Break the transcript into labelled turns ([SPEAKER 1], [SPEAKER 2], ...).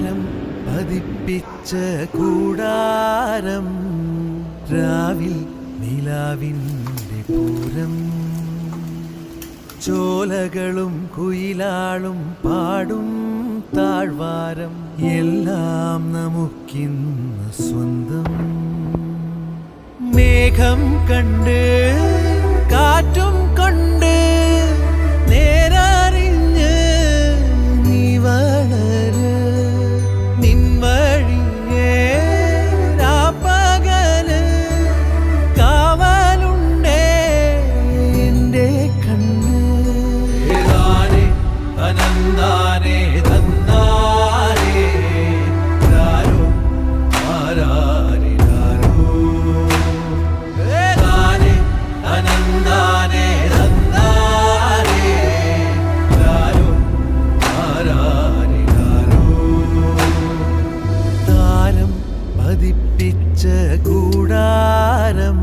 [SPEAKER 1] താരം പതിപ്പിച്ച കൂടാരം രാവിൽ നിലാവിൻ്റെ പൂരം ചോലകളും കുയിലാളും പാടും താഴ്വാരം എല്ലാം നമുക്കിന്ന് സ്വന്തം മേഘം കണ്ട് കാറ്റും കൊണ്ട് നേരറിഞ്ഞ് നീ വളര് നിൻ വഴിയേ രാപ്പകല് കാവലുണ്ടേ എൻ്റെ കണ്ണ് ഏതാനേ അനന്താനേ തന്നാരേ രാരോ ആരാരേ രാരോ ഏതാനേ അനന്താനേ തന്നാരേ രാരോ ആരാരേ രാരോ താരം പതിപ്പിച്ച കൂടാരം